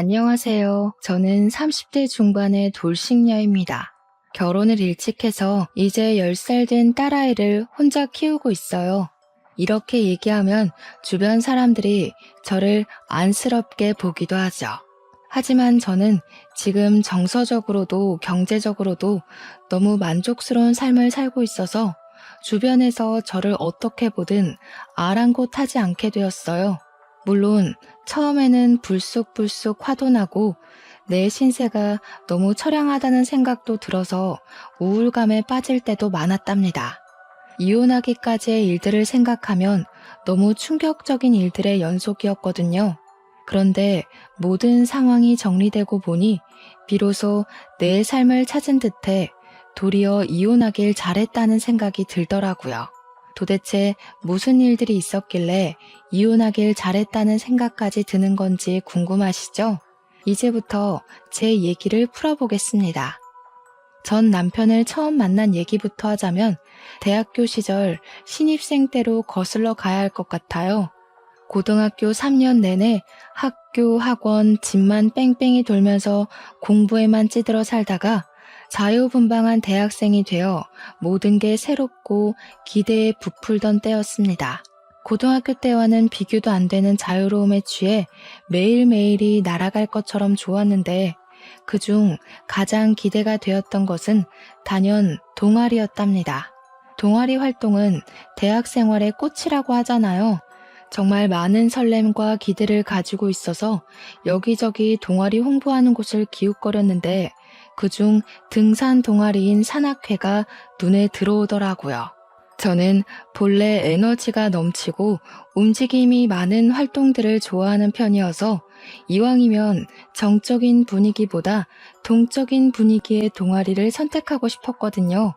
안녕하세요. 저는 30대 중반의 돌싱녀입니다. 결혼을 일찍 해서 이제 10살 된 딸아이를 혼자 키우고 있어요. 이렇게 얘기하면 주변 사람들이 저를 안쓰럽게 보기도 하죠. 하지만 저는 지금 정서적으로도 경제적으로도 너무 만족스러운 삶을 살고 있어서 주변에서 저를 어떻게 보든 아랑곳하지 않게 되었어요. 물론 처음에는 불쑥불쑥 화도 나고 내 신세가 너무 처량하다는 생각도 들어서 우울감에 빠질 때도 많았답니다. 이혼하기까지의 일들을 생각하면 너무 충격적인 일들의 연속이었거든요. 그런데 모든 상황이 정리되고 보니 비로소 내 삶을 찾은 듯해 도리어 이혼하길 잘했다는 생각이 들더라고요. 도대체 무슨 일들이 있었길래 이혼하길 잘했다는 생각까지 드는 건지 궁금하시죠? 이제부터 제 얘기를 풀어보겠습니다. 전 남편을 처음 만난 얘기부터 하자면 대학교 시절 신입생 때로 거슬러 가야 할 것 같아요. 고등학교 3년 내내 학교, 학원, 집만 뺑뺑이 돌면서 공부에만 찌들어 살다가 자유분방한 대학생이 되어 모든 게 새롭고 기대에 부풀던 때였습니다. 고등학교 때와는 비교도 안 되는 자유로움에 취해 매일매일이 날아갈 것처럼 좋았는데 그중 가장 기대가 되었던 것은 단연 동아리였답니다. 동아리 활동은 대학 생활의 꽃이라고 하잖아요. 정말 많은 설렘과 기대를 가지고 있어서 여기저기 동아리 홍보하는 곳을 기웃거렸는데 그중 등산 동아리인 산악회가 눈에 들어오더라고요. 저는 본래 에너지가 넘치고 움직임이 많은 활동들을 좋아하는 편이어서 이왕이면 정적인 분위기보다 동적인 분위기의 동아리를 선택하고 싶었거든요.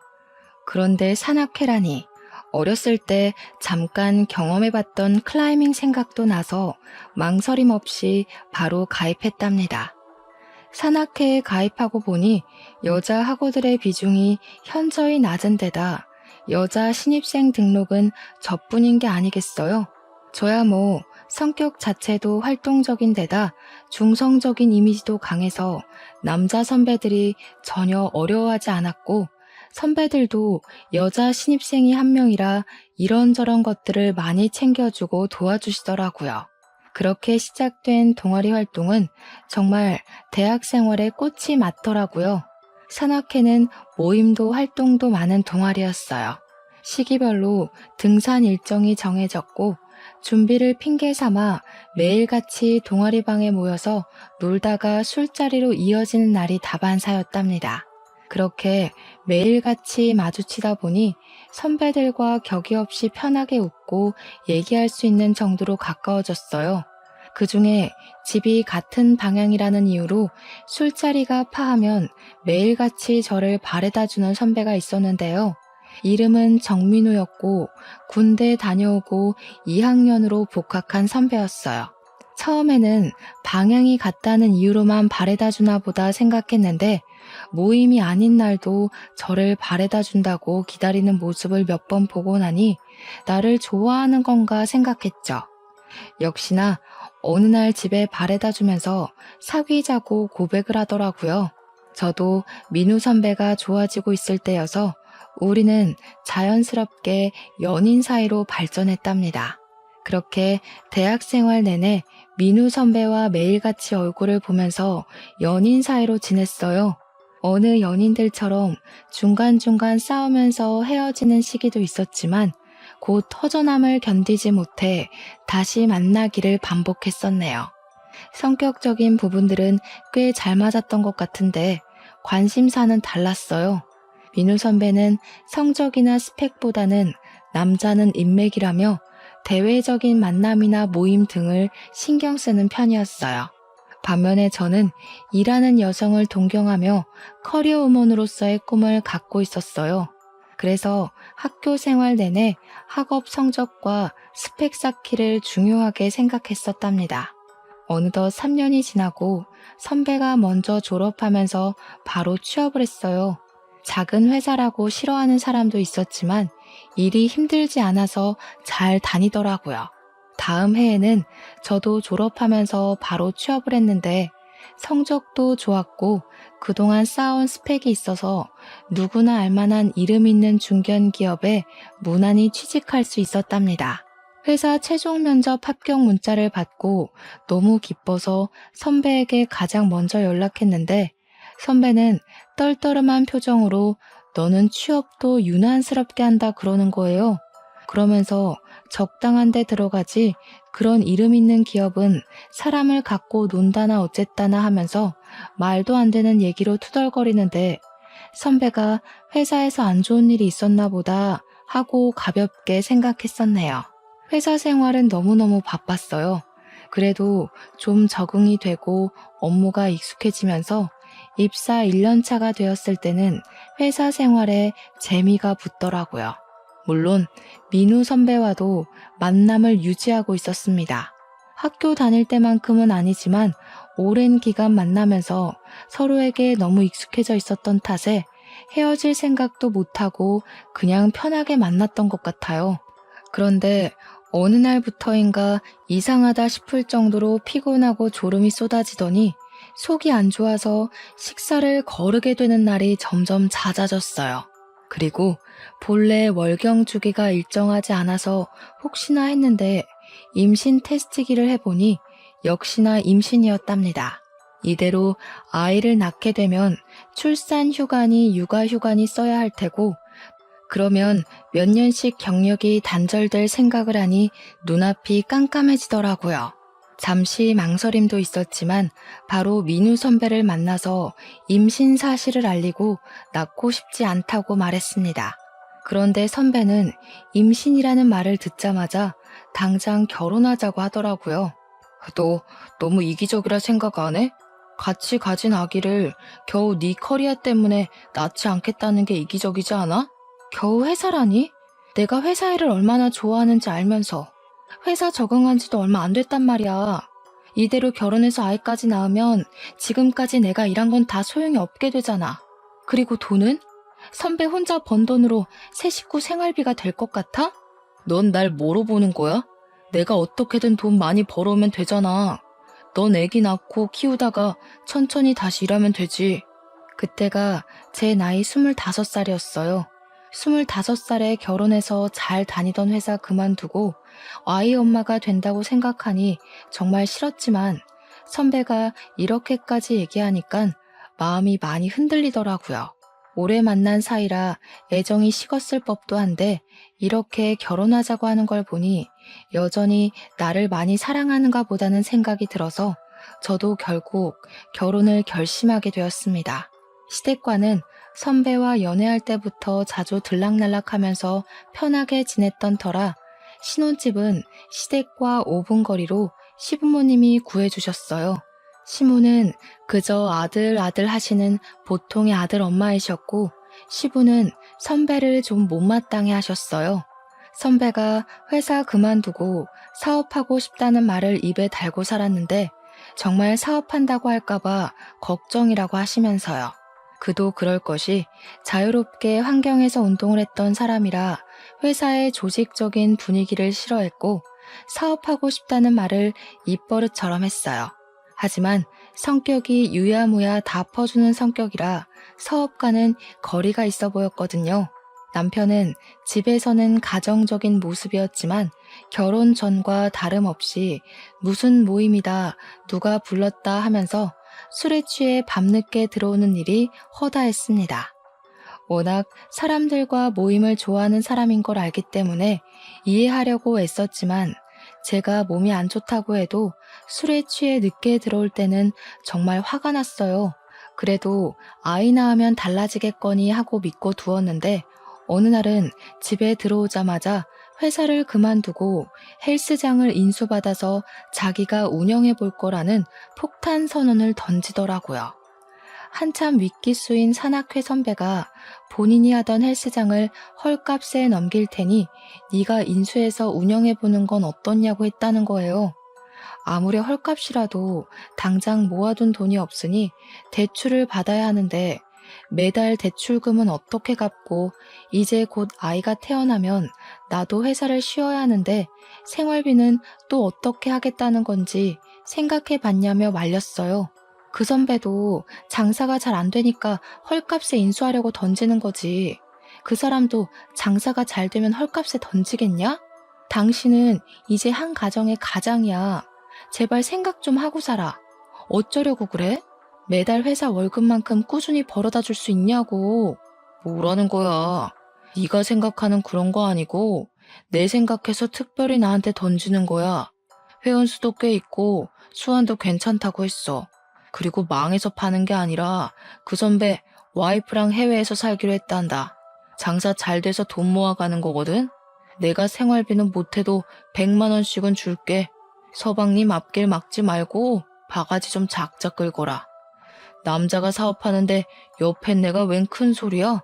그런데 산악회라니 어렸을 때 잠깐 경험해봤던 클라이밍 생각도 나서 망설임 없이 바로 가입했답니다. 산악회에 가입하고 보니 여자 학우들의 비중이 현저히 낮은 데다 여자 신입생 등록은 저뿐인 게 아니겠어요? 저야 뭐 성격 자체도 활동적인 데다 중성적인 이미지도 강해서 남자 선배들이 전혀 어려워하지 않았고 선배들도 여자 신입생이 한 명이라 이런저런 것들을 많이 챙겨주고 도와주시더라고요. 그렇게 시작된 동아리 활동은 정말 대학 생활의 꽃이 맞더라고요. 산악회는 모임도 활동도 많은 동아리였어요. 시기별로 등산 일정이 정해졌고 준비를 핑계 삼아 매일같이 동아리방에 모여서 놀다가 술자리로 이어지는 날이 다반사였답니다. 그렇게 매일같이 마주치다 보니 선배들과 격이 없이 편하게 웃고 얘기할 수 있는 정도로 가까워졌어요. 그중에 집이 같은 방향이라는 이유로 술자리가 파하면 매일같이 저를 바래다주는 선배가 있었는데요. 이름은 정민우였고 군대 다녀오고 2학년으로 복학한 선배였어요. 처음에는 방향이 같다는 이유로만 바래다주나 보다 생각했는데 모임이 아닌 날도 저를 바래다준다고 기다리는 모습을 몇 번 보고 나니 나를 좋아하는 건가 생각했죠. 역시나 어느 날 집에 바래다주면서 사귀자고 고백을 하더라고요. 저도 민우 선배가 좋아지고 있을 때여서 우리는 자연스럽게 연인 사이로 발전했답니다. 그렇게 대학 생활 내내 민우 선배와 매일같이 얼굴을 보면서 연인 사이로 지냈어요. 어느 연인들처럼 중간중간 싸우면서 헤어지는 시기도 있었지만 곧 허전함을 견디지 못해 다시 만나기를 반복했었네요. 성격적인 부분들은 꽤 잘 맞았던 것 같은데 관심사는 달랐어요. 민우 선배는 성적이나 스펙보다는 남자는 인맥이라며 대외적인 만남이나 모임 등을 신경 쓰는 편이었어요. 반면에 저는 일하는 여성을 동경하며 커리어 우먼으로서의 꿈을 갖고 있었어요. 그래서 학교 생활 내내 학업 성적과 스펙 쌓기를 중요하게 생각했었답니다. 어느덧 3년이 지나고 선배가 먼저 졸업하면서 바로 취업을 했어요. 작은 회사라고 싫어하는 사람도 있었지만 일이 힘들지 않아서 잘 다니더라고요. 다음 해에는 저도 졸업하면서 바로 취업을 했는데 성적도 좋았고 그동안 쌓아온 스펙이 있어서 누구나 알만한 이름 있는 중견기업에 무난히 취직할 수 있었답니다. 회사 최종 면접 합격 문자를 받고 너무 기뻐서 선배에게 가장 먼저 연락했는데 선배는 떨떠름한 표정으로 너는 취업도 유난스럽게 한다 그러는 거예요. 그러면서 적당한 데 들어가지 그런 이름 있는 기업은 사람을 갖고 논다나 어쨌다나 하면서 말도 안 되는 얘기로 투덜거리는데 선배가 회사에서 안 좋은 일이 있었나 보다 하고 가볍게 생각했었네요. 회사 생활은 너무너무 바빴어요. 그래도 좀 적응이 되고 업무가 익숙해지면서 입사 1년 차가 되었을 때는 회사 생활에 재미가 붙더라고요. 물론 민우 선배와도 만남을 유지하고 있었습니다. 학교 다닐 때만큼은 아니지만 오랜 기간 만나면서 서로에게 너무 익숙해져 있었던 탓에 헤어질 생각도 못하고 그냥 편하게 만났던 것 같아요. 그런데 어느 날부터인가 이상하다 싶을 정도로 피곤하고 졸음이 쏟아지더니 속이 안 좋아서 식사를 거르게 되는 날이 점점 잦아졌어요. 그리고 본래 월경 주기가 일정하지 않아서 혹시나 했는데 임신 테스트기를 해보니 역시나 임신이었답니다. 이대로 아이를 낳게 되면 출산 휴관이 육아 휴관이 써야 할 테고 그러면 몇 년씩 경력이 단절될 생각을 하니 눈앞이 깜깜해지더라고요. 잠시 망설임도 있었지만 바로 민우 선배를 만나서 임신 사실을 알리고 낳고 싶지 않다고 말했습니다. 그런데 선배는 임신이라는 말을 듣자마자 당장 결혼하자고 하더라고요. 너 너무 이기적이라 생각 안 해? 같이 가진 아기를 겨우 네 커리어 때문에 낳지 않겠다는 게 이기적이지 않아? 겨우 회사라니? 내가 회사 일을 얼마나 좋아하는지 알면서 회사 적응한 지도 얼마 안 됐단 말이야. 이대로 결혼해서 아이까지 낳으면 지금까지 내가 일한 건 다 소용이 없게 되잖아. 그리고 돈은? 선배 혼자 번 돈으로 새 식구 생활비가 될 것 같아? 넌 날 뭐로 보는 거야? 내가 어떻게든 돈 많이 벌어오면 되잖아. 넌 애기 낳고 키우다가 천천히 다시 일하면 되지. 그때가 제 나이 25살이었어요. 25살에 결혼해서 잘 다니던 회사 그만두고 아이 엄마가 된다고 생각하니 정말 싫었지만 선배가 이렇게까지 얘기하니까 마음이 많이 흔들리더라고요. 오래 만난 사이라 애정이 식었을 법도 한데 이렇게 결혼하자고 하는 걸 보니 여전히 나를 많이 사랑하는가 보다는 생각이 들어서 저도 결국 결혼을 결심하게 되었습니다. 시댁과는 선배와 연애할 때부터 자주 들락날락하면서 편하게 지냈던 터라 신혼집은 시댁과 5분 거리로 시부모님이 구해주셨어요. 시모는 그저 아들 하시는 보통의 아들 엄마이셨고 시부는 선배를 좀 못마땅해 하셨어요. 선배가 회사 그만두고 사업하고 싶다는 말을 입에 달고 살았는데 정말 사업한다고 할까봐 걱정이라고 하시면서요. 그도 그럴 것이 자유롭게 환경에서 운동을 했던 사람이라 회사의 조직적인 분위기를 싫어했고 사업하고 싶다는 말을 입버릇처럼 했어요. 하지만 성격이 유야무야 다 퍼주는 성격이라 사업과는 거리가 있어 보였거든요. 남편은 집에서는 가정적인 모습이었지만 결혼 전과 다름없이 무슨 모임이다, 누가 불렀다 하면서 술에 취해 밤늦게 들어오는 일이 허다했습니다. 워낙 사람들과 모임을 좋아하는 사람인 걸 알기 때문에 이해하려고 애썼지만 제가 몸이 안 좋다고 해도 술에 취해 늦게 들어올 때는 정말 화가 났어요. 그래도 아이 낳으면 달라지겠거니 하고 믿고 두었는데 어느 날은 집에 들어오자마자 회사를 그만두고 헬스장을 인수받아서 자기가 운영해 볼 거라는 폭탄 선언을 던지더라고요. 한참 윗기수인 산악회 선배가 본인이 하던 헬스장을 헐값에 넘길 테니 네가 인수해서 운영해 보는 건 어떻냐고 했다는 거예요. 아무리 헐값이라도 당장 모아둔 돈이 없으니 대출을 받아야 하는데 매달 대출금은 어떻게 갚고 이제 곧 아이가 태어나면 나도 회사를 쉬어야 하는데 생활비는 또 어떻게 하겠다는 건지 생각해 봤냐며 말렸어요. 그 선배도 장사가 잘 안 되니까 헐값에 인수하려고 던지는 거지. 그 사람도 장사가 잘 되면 헐값에 던지겠냐? 당신은 이제 한 가정의 가장이야. 제발 생각 좀 하고 살아. 어쩌려고 그래? 매달 회사 월급만큼 꾸준히 벌어다 줄 수 있냐고. 뭐라는 거야. 네가 생각하는 그런 거 아니고 내 생각해서 특별히 나한테 던지는 거야. 회원수도 꽤 있고 수완도 괜찮다고 했어. 그리고 망해서 파는 게 아니라 그 선배 와이프랑 해외에서 살기로 했단다. 장사 잘 돼서 돈 모아가는 거거든. 내가 생활비는 못해도 100만 원씩은 줄게. 서방님 앞길 막지 말고 바가지 좀 작작 끌거라. 남자가 사업하는데 옆에 내가 웬 큰 소리야?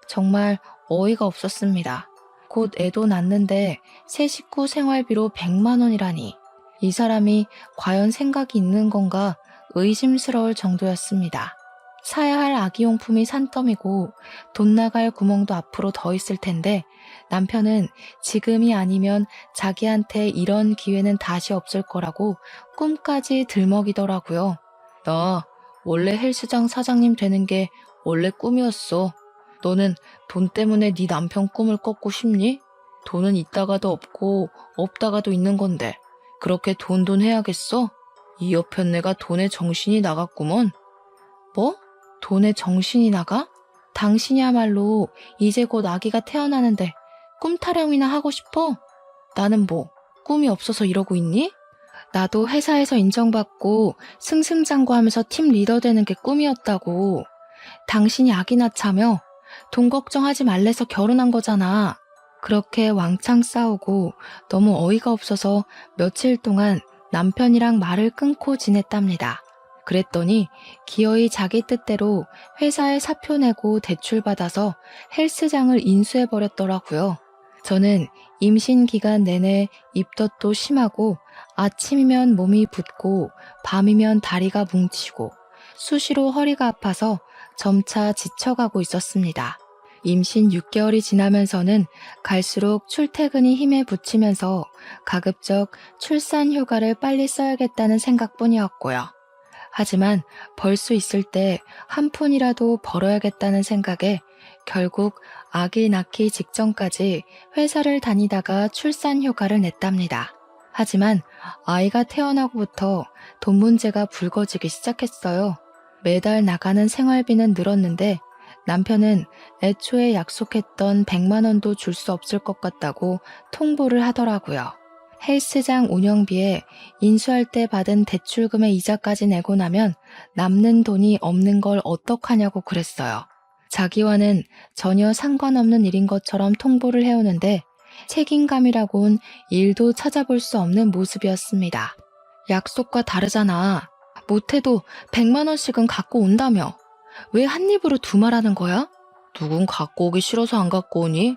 정말 어이가 없었습니다. 곧 애도 낳는데 새 식구 생활비로 100만 원이라니. 이 사람이 과연 생각이 있는 건가 의심스러울 정도였습니다. 사야 할 아기용품이 산더미고 돈 나갈 구멍도 앞으로 더 있을 텐데 남편은 지금이 아니면 자기한테 이런 기회는 다시 없을 거라고 꿈까지 들먹이더라고요. 나 원래 헬스장 사장님 되는 게 원래 꿈이었어. 너는 돈 때문에 네 남편 꿈을 꺾고 싶니? 돈은 있다가도 없고 없다가도 있는 건데 그렇게 돈 해야겠어? 이 여편네가 돈에 정신이 나갔구먼. 뭐? 돈에 정신이 나가? 당신이야말로 이제 곧 아기가 태어나는데 꿈 타령이나 하고 싶어? 나는 뭐 꿈이 없어서 이러고 있니? 나도 회사에서 인정받고 승승장구하면서 팀 리더 되는 게 꿈이었다고. 당신이 아기 낳자며 돈 걱정하지 말래서 결혼한 거잖아. 그렇게 왕창 싸우고 너무 어이가 없어서 며칠 동안 남편이랑 말을 끊고 지냈답니다. 그랬더니 기어이 자기 뜻대로 회사에 사표 내고 대출받아서 헬스장을 인수해버렸더라고요. 저는 임신 기간 내내 입덧도 심하고 아침이면 몸이 붓고 밤이면 다리가 뭉치고 수시로 허리가 아파서 점차 지쳐가고 있었습니다. 임신 6개월이 지나면서는 갈수록 출퇴근이 힘에 부치면서 가급적 출산 휴가를 빨리 써야겠다는 생각뿐이었고요. 하지만 벌 수 있을 때 한 푼이라도 벌어야겠다는 생각에 결국 아기 낳기 직전까지 회사를 다니다가 출산 휴가를 냈답니다. 하지만 아이가 태어나고부터 돈 문제가 불거지기 시작했어요. 매달 나가는 생활비는 늘었는데 남편은 애초에 약속했던 100만 원도 줄 수 없을 것 같다고 통보를 하더라고요. 헬스장 운영비에 인수할 때 받은 대출금의 이자까지 내고 나면 남는 돈이 없는 걸 어떡하냐고 그랬어요. 자기와는 전혀 상관없는 일인 것처럼 통보를 해오는데 책임감이라곤 일도 찾아볼 수 없는 모습이었습니다. 약속과 다르잖아. 못해도 100만 원씩은 갖고 온다며. 왜 한 입으로 두 말하는 거야? 누군 갖고 오기 싫어서 안 갖고 오니?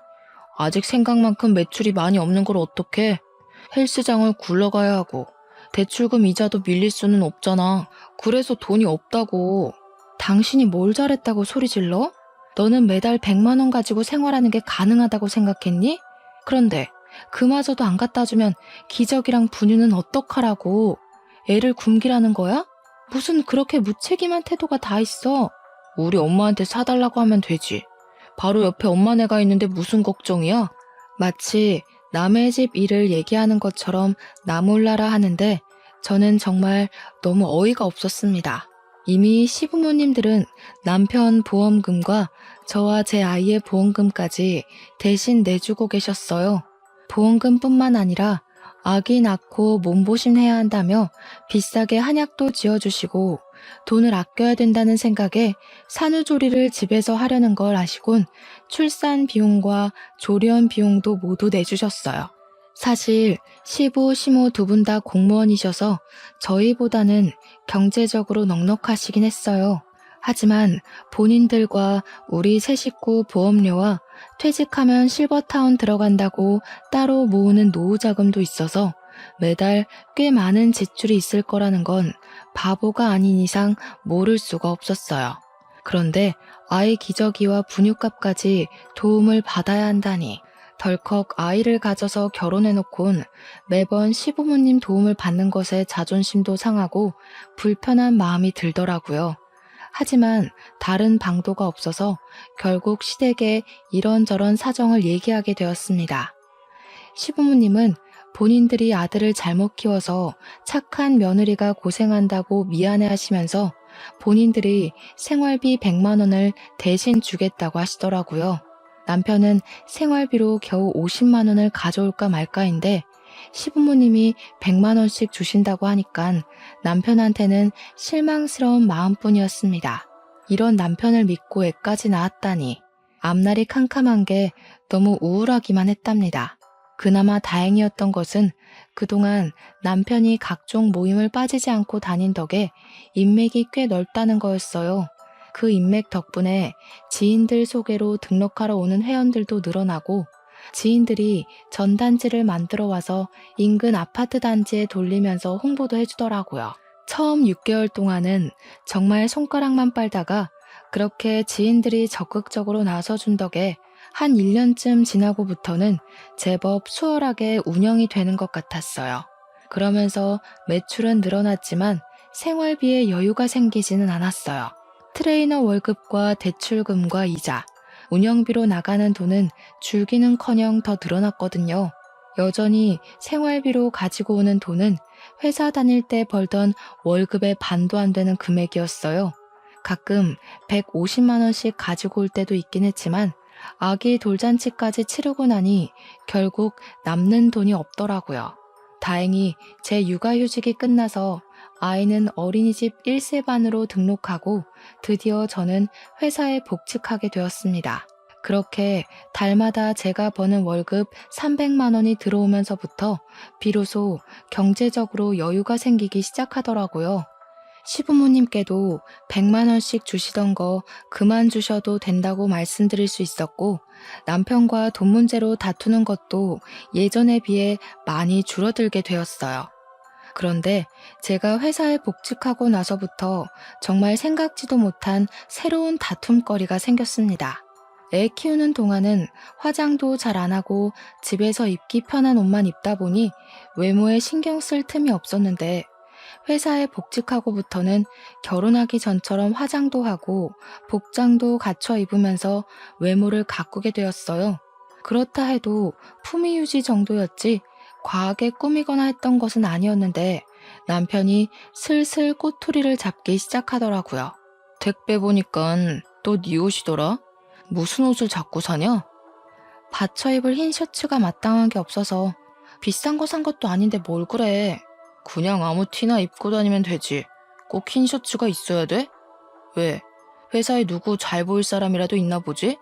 아직 생각만큼 매출이 많이 없는 걸 어떡해? 헬스장을 굴러가야 하고 대출금 이자도 밀릴 수는 없잖아. 그래서 돈이 없다고. 당신이 뭘 잘했다고 소리 질러? 너는 매달 100만 원 가지고 생활하는 게 가능하다고 생각했니? 그런데 그마저도 안 갖다 주면 기저귀랑 분유는 어떡하라고. 애를 굶기라는 거야? 무슨 그렇게 무책임한 태도가 다 있어. 우리 엄마한테 사달라고 하면 되지. 바로 옆에 엄마네가 있는데 무슨 걱정이야? 마치 남의 집 일을 얘기하는 것처럼 나몰라라 하는데 저는 정말 너무 어이가 없었습니다. 이미 시부모님들은 남편 보험금과 저와 제 아이의 보험금까지 대신 내주고 계셨어요. 보험금뿐만 아니라 아기 낳고 몸보신 해야 한다며 비싸게 한약도 지어주시고 돈을 아껴야 된다는 생각에 산후조리를 집에서 하려는 걸 아시곤 출산 비용과 조련 비용도 모두 내주셨어요. 사실 시부, 시모 두 분 다 공무원이셔서 저희보다는 경제적으로 넉넉하시긴 했어요. 하지만 본인들과 우리 세 식구 보험료와 퇴직하면 실버타운 들어간다고 따로 모으는 노후 자금도 있어서 매달 꽤 많은 지출이 있을 거라는 건 바보가 아닌 이상 모를 수가 없었어요. 그런데 아이 기저귀와 분유값까지 도움을 받아야 한다니 덜컥 아이를 가져서 결혼해놓곤 매번 시부모님 도움을 받는 것에 자존심도 상하고 불편한 마음이 들더라고요. 하지만 다른 방도가 없어서 결국 시댁에 이런저런 사정을 얘기하게 되었습니다. 시부모님은 본인들이 아들을 잘못 키워서 착한 며느리가 고생한다고 미안해하시면서 본인들이 생활비 100만 원을 대신 주겠다고 하시더라고요. 남편은 생활비로 겨우 50만 원을 가져올까 말까인데 시부모님이 100만 원씩 주신다고 하니까 남편한테는 실망스러운 마음뿐이었습니다. 이런 남편을 믿고 애까지 낳았다니 앞날이 캄캄한 게 너무 우울하기만 했답니다. 그나마 다행이었던 것은 그동안 남편이 각종 모임을 빠지지 않고 다닌 덕에 인맥이 꽤 넓다는 거였어요. 그 인맥 덕분에 지인들 소개로 등록하러 오는 회원들도 늘어나고 지인들이 전단지를 만들어 와서 인근 아파트 단지에 돌리면서 홍보도 해주더라고요. 처음 6개월 동안은 정말 손가락만 빨다가 그렇게 지인들이 적극적으로 나서준 덕에 한 1년쯤 지나고부터는 제법 수월하게 운영이 되는 것 같았어요. 그러면서 매출은 늘어났지만 생활비에 여유가 생기지는 않았어요. 트레이너 월급과 대출금과 이자, 운영비로 나가는 돈은 줄기는커녕 더 늘어났거든요. 여전히 생활비로 가지고 오는 돈은 회사 다닐 때 벌던 월급의 반도 안 되는 금액이었어요. 가끔 150만 원씩 가지고 올 때도 있긴 했지만 아기 돌잔치까지 치르고 나니 결국 남는 돈이 없더라고요. 다행히 제 육아휴직이 끝나서 아이는 어린이집 1세 반으로 등록하고 드디어 저는 회사에 복직하게 되었습니다. 그렇게 달마다 제가 버는 월급 300만 원이 들어오면서부터 비로소 경제적으로 여유가 생기기 시작하더라고요. 시부모님께도 100만 원씩 주시던 거 그만 주셔도 된다고 말씀드릴 수 있었고 남편과 돈 문제로 다투는 것도 예전에 비해 많이 줄어들게 되었어요. 그런데 제가 회사에 복직하고 나서부터 정말 생각지도 못한 새로운 다툼거리가 생겼습니다. 애 키우는 동안은 화장도 잘 안 하고 집에서 입기 편한 옷만 입다 보니 외모에 신경 쓸 틈이 없었는데 회사에 복직하고부터는 결혼하기 전처럼 화장도 하고 복장도 갖춰 입으면서 외모를 가꾸게 되었어요. 그렇다 해도 품위 유지 정도였지 과하게 꾸미거나 했던 것은 아니었는데 남편이 슬슬 꼬투리를 잡기 시작하더라고요. 택배 보니깐 또 네 옷이더라? 무슨 옷을 자꾸 사냐? 받쳐 입을 흰 셔츠가 마땅한 게 없어서 비싼 거 산 것도 아닌데 뭘 그래. 그냥 아무 티나 입고 다니면 되지. 꼭 흰 셔츠가 있어야 돼? 왜? 회사에 누구 잘 보일 사람이라도 있나 보지?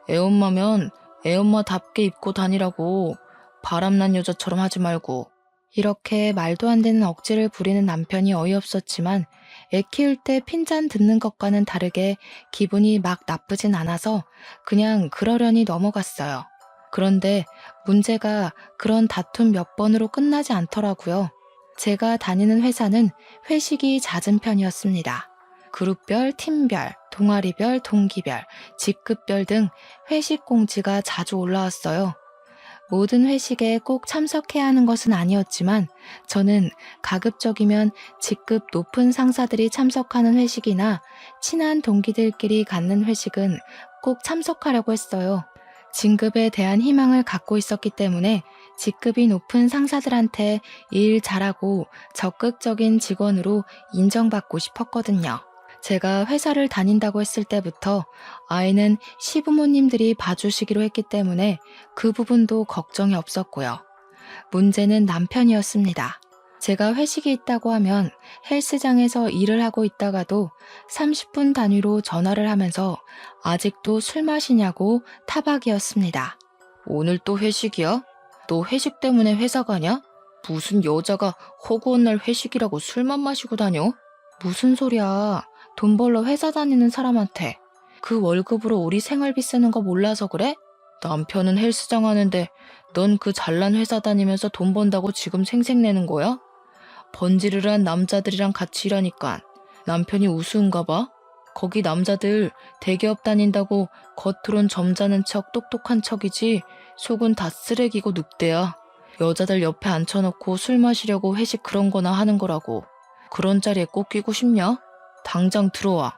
애엄마면 애엄마답게 입고 다니라고. 바람난 여자처럼 하지 말고. 이렇게 말도 안 되는 억지를 부리는 남편이 어이없었지만 애 키울 때 핀잔 듣는 것과는 다르게 기분이 막 나쁘진 않아서 그냥 그러려니 넘어갔어요. 그런데 문제가 그런 다툼 몇 번으로 끝나지 않더라고요. 제가 다니는 회사는 회식이 잦은 편이었습니다. 그룹별, 팀별, 동아리별, 동기별, 직급별 등 회식 공지가 자주 올라왔어요. 모든 회식에 꼭 참석해야 하는 것은 아니었지만 저는 가급적이면 직급 높은 상사들이 참석하는 회식이나 친한 동기들끼리 갖는 회식은 꼭 참석하려고 했어요. 진급에 대한 희망을 갖고 있었기 때문에 직급이 높은 상사들한테 일 잘하고 적극적인 직원으로 인정받고 싶었거든요. 제가 회사를 다닌다고 했을 때부터 아이는 시부모님들이 봐주시기로 했기 때문에 그 부분도 걱정이 없었고요. 문제는 남편이었습니다. 제가 회식이 있다고 하면 헬스장에서 일을 하고 있다가도 30분 단위로 전화를 하면서 아직도 술 마시냐고 타박이었습니다. 오늘 또 회식이야? 너 회식 때문에 회사 가냐? 무슨 여자가 허구한 날 회식이라고 술만 마시고 다녀? 무슨 소리야. 돈 벌러 회사 다니는 사람한테 그 월급으로 우리 생활비 쓰는 거 몰라서 그래? 남편은 헬스장 하는데 넌 그 잘난 회사 다니면서 돈 번다고 지금 생색내는 거야? 번지르르한 남자들이랑 같이 일하니까 남편이 우스운가 봐? 거기 남자들 대기업 다닌다고 겉으론 점잖은 척 똑똑한 척이지 속은 다 쓰레기고 늑대야. 여자들 옆에 앉혀놓고 술 마시려고 회식 그런 거나 하는 거라고. 그런 자리에 꼭 끼고 싶냐? 당장 들어와.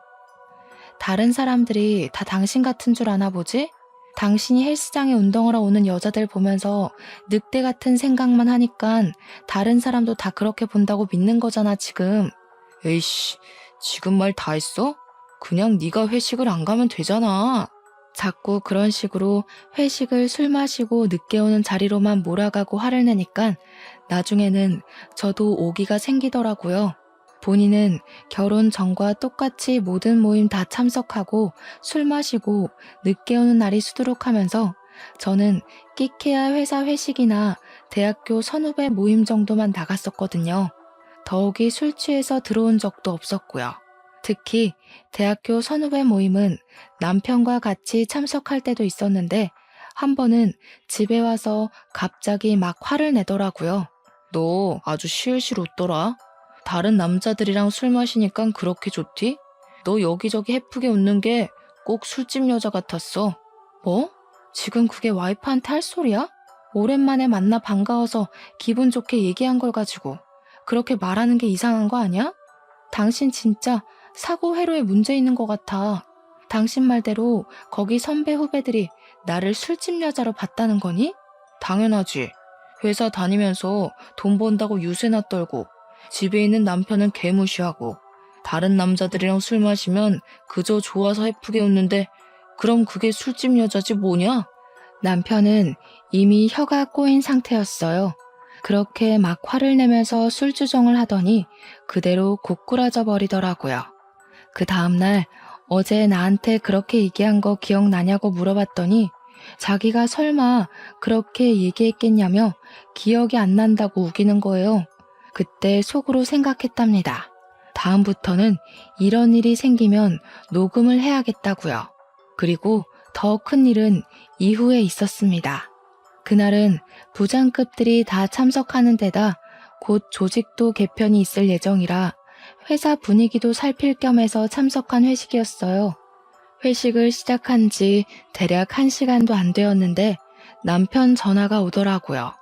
다른 사람들이 다 당신 같은 줄 아나 보지? 당신이 헬스장에 운동하러 오는 여자들 보면서 늑대 같은 생각만 하니깐 다른 사람도 다 그렇게 본다고 믿는 거잖아 지금. 에이씨, 지금 말 다 했어? 그냥 네가 회식을 안 가면 되잖아. 자꾸 그런 식으로 회식을 술 마시고 늦게 오는 자리로만 몰아가고 화를 내니까 나중에는 저도 오기가 생기더라고요. 본인은 결혼 전과 똑같이 모든 모임 다 참석하고 술 마시고 늦게 오는 날이 수두룩하면서 저는 끼케야 회사 회식이나 대학교 선후배 모임 정도만 나갔었거든요. 더욱이 술 취해서 들어온 적도 없었고요. 특히 대학교 선후배 모임은 남편과 같이 참석할 때도 있었는데 한 번은 집에 와서 갑자기 막 화를 내더라고요. 너 아주 실실 웃더라. 다른 남자들이랑 술 마시니까 그렇게 좋디? 너 여기저기 해프게 웃는 게 꼭 술집 여자 같았어. 뭐? 지금 그게 와이프한테 할 소리야? 오랜만에 만나 반가워서 기분 좋게 얘기한 걸 가지고 그렇게 말하는 게 이상한 거 아니야? 당신 진짜 사고 회로에 문제 있는 것 같아. 당신 말대로 거기 선배 후배들이 나를 술집 여자로 봤다는 거니? 당연하지. 회사 다니면서 돈 번다고 유세나 떨고 집에 있는 남편은 개무시하고 다른 남자들이랑 술 마시면 그저 좋아서 해프게 웃는데 그럼 그게 술집 여자지 뭐냐? 남편은 이미 혀가 꼬인 상태였어요. 그렇게 막 화를 내면서 술주정을 하더니 그대로 고꾸라져 버리더라고요. 그 다음날 어제 나한테 그렇게 얘기한 거 기억나냐고 물어봤더니 자기가 설마 그렇게 얘기했겠냐며 기억이 안 난다고 우기는 거예요. 그때 속으로 생각했답니다. 다음부터는 이런 일이 생기면 녹음을 해야겠다고요. 그리고 더 큰 일은 이후에 있었습니다. 그날은 부장급들이 다 참석하는 데다 곧 조직도 개편이 있을 예정이라 회사 분위기도 살필 겸 해서 참석한 회식이었어요. 회식을 시작한 지 대략 1시간도 안 되었는데 남편 전화가 오더라고요.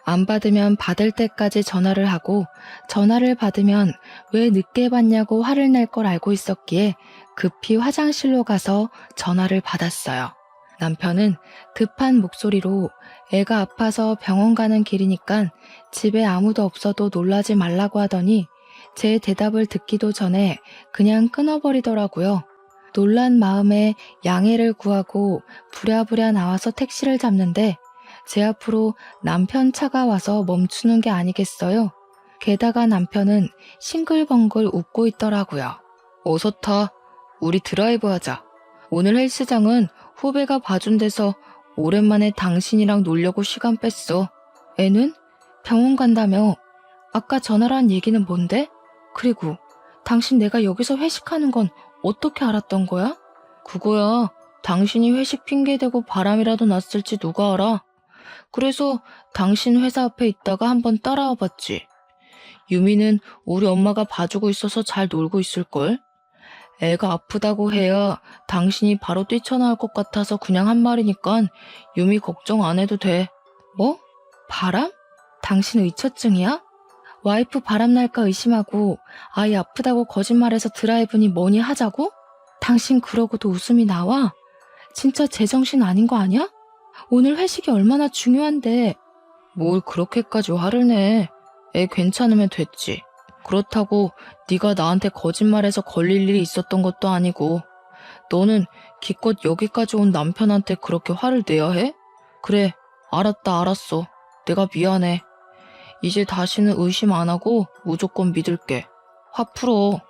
안 받으면 받을 때까지 전화를 하고 전화를 받으면 왜 늦게 받냐고 화를 낼 걸 알고 있었기에 급히 화장실로 가서 전화를 받았어요. 남편은 급한 목소리로 애가 아파서 병원 가는 길이니까 집에 아무도 없어도 놀라지 말라고 하더니 제 대답을 듣기도 전에 그냥 끊어버리더라고요. 놀란 마음에 양해를 구하고 부랴부랴 나와서 택시를 잡는데 제 앞으로 남편 차가 와서 멈추는 게 아니겠어요? 게다가 남편은 싱글벙글 웃고 있더라고요. 어서 타. 우리 드라이브 하자. 오늘 헬스장은 후배가 봐준 데서 오랜만에 당신이랑 놀려고 시간 뺐어. 애는? 병원 간다며. 아까 전화란 얘기는 뭔데? 그리고 당신 내가 여기서 회식하는 건 어떻게 알았던 거야? 그거야. 당신이 회식 핑계대고 바람이라도 났을지 누가 알아? 그래서 당신 회사 앞에 있다가 한번 따라와 봤지. 유미는 우리 엄마가 봐주고 있어서 잘 놀고 있을걸? 애가 아프다고 해야 당신이 바로 뛰쳐나올 것 같아서 그냥 한 말이니까 유미 걱정 안 해도 돼. 뭐? 바람? 당신 의처증이야? 와이프 바람날까 의심하고 아이 아프다고 거짓말해서 드라이브니 뭐니 하자고? 당신 그러고도 웃음이 나와? 진짜 제정신 아닌 거 아니야? 오늘 회식이 얼마나 중요한데. 뭘 그렇게까지 화를 내. 애 괜찮으면 됐지. 그렇다고 네가 나한테 거짓말해서 걸릴 일이 있었던 것도 아니고 너는 기껏 여기까지 온 남편한테 그렇게 화를 내야 해? 그래, 알았다 알았어. 내가 미안해. 이제 다시는 의심 안 하고 무조건 믿을게. 화 풀어, 어?